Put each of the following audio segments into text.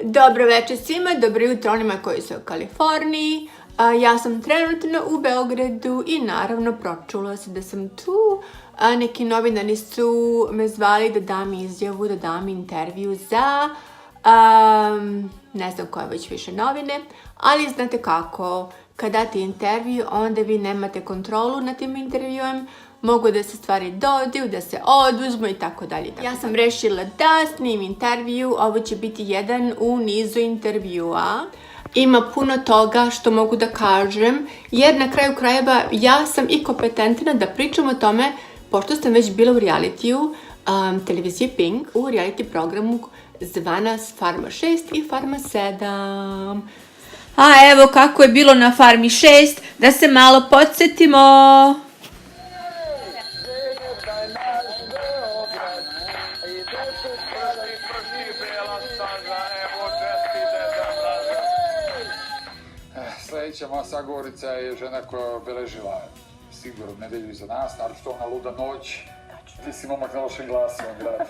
Dobro večer svima, dobro jutro onima koji su u Kaliforniji. Ja sam trenutno u Beogradu i naravno pročula se da sam tu. Neki novinari su me zvali da dam izjavu, da dam intervju za ne znam koje već više novine, ali znate kako, kad date intervju onda vi nemate kontrolu nad tim intervjuem, mogu da se stvari dodaju, da se oduzmu i tako dalje. Ja sam rešila da snimim intervju, ovo će biti jedan u nizu intervjua. Ima puno toga što mogu da kažem, jer na kraju krajeva ja sam i kompetentna da pričam o tome, pošto sam već bila u realitiju televizije Pink, u reality programu zvana Farma 6 i Farma 7. A evo kako je bilo na Farmi 6, da se malo podsjetimo. Sljedeća moja sagovorica je žena koja je obeležila sigurno nedelju iza nas, naročito ona luda noć. Ti si momak na lošem glasu, on grad.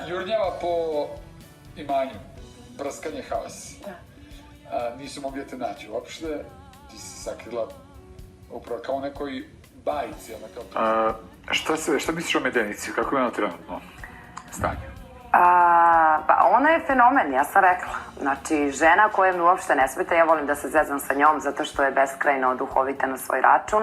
Jurnjava po imanju, brskanje, haos. Nisu mogli da te naći uopšte, ti si sakrila upravo kao u nekoj bajici. Šta misliš o Medenici, kako je ona trenutno stanje? Pa ona je fenomen, ja sam rekla. Znači, žena koja mi uopšte ne smeta, ja volim da se zezam sa njom zato što je beskrajno duhovita na svoj račun.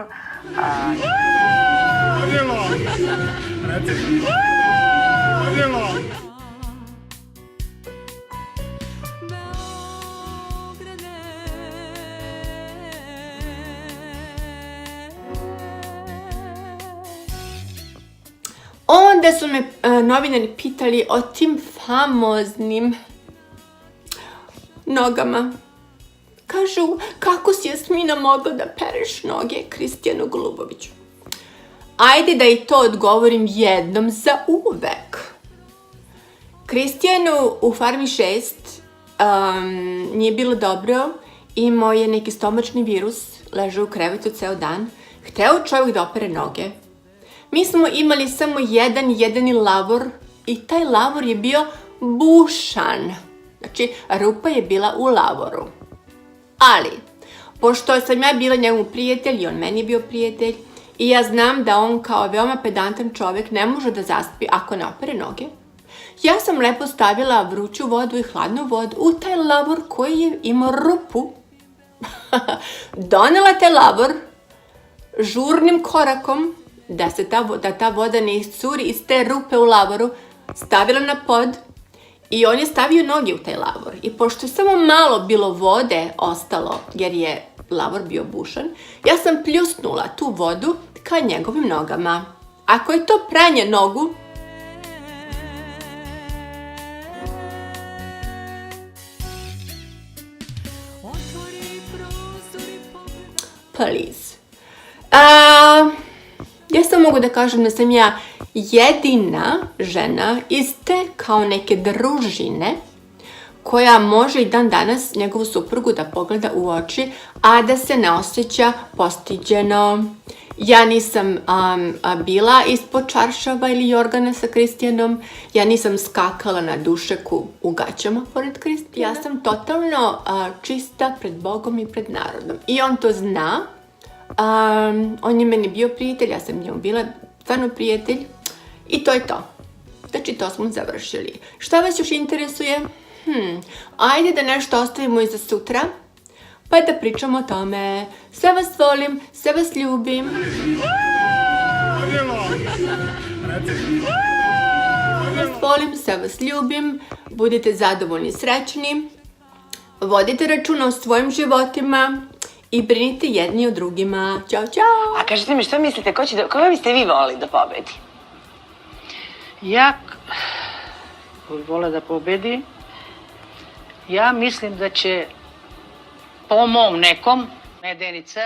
Onda su me novinari pitali o tim famoznim nogama. Kažu, kako si Jasmina mogla da pereš noge Kristijanu Goluboviću? Ajde da i to odgovorim jednom za uvek. Kristijanu u Farmi 6 nije bilo dobro, imao je neki stomačni virus, ležao u krevetu ceo dan, hteo čovjek da opere noge. Mi smo imali samo jedini lavor i taj lavor je bio bušan. Znači, rupa je bila u lavoru. Ali, pošto sam ja bila njegov prijatelj i on meni je bio prijatelj i ja znam da on kao veoma pedantan čovjek ne može da zaspi ako ne opere noge, ja sam lepo stavila vruću vodu i hladnu vodu u taj lavor koji je imao rupu. Donela taj lavor žurnim korakom, da ta voda ne iscuri iz te rupe u lavoru, stavila na pod i on je stavio noge u taj lavor. I pošto je samo malo bilo vode ostalo, jer je lavor bio bušan, ja sam pljusnula tu vodu ka njegovim nogama. Ako je to pranje nogu, please. Ja samo mogu da kažem da sam ja jedina žena iz te kao neke družine koja može i dan danas njegovu suprugu da pogleda u oči, a da se ne osjeća postiđeno. Ja nisam bila ispod čaršava ili jorgana sa Kristijanom, ja nisam skakala na dušeku u gaćama pored Kristijana. Ja sam totalno čista pred Bogom i pred narodom. I on to zna. On je meni bio prijatelj, ja sam njemu bila stvarno prijatelj i to je to. Znači to smo završili. Šta vas još interesuje? Ajde da nešto ostavimo i za sutra, pa da pričamo o tome. Sve vas volim, sve vas ljubim. Sve vas volim, sve vas ljubim. Budite zadovoljni, srećni. Vodite računa o svojim životima. I brinite jedni o drugima. Ćao, čao! A kažete mi, što mislite, koga biste vi volili da pobedi? Ja vole da pobedi. Ja mislim da će, po mom nekom, Medenica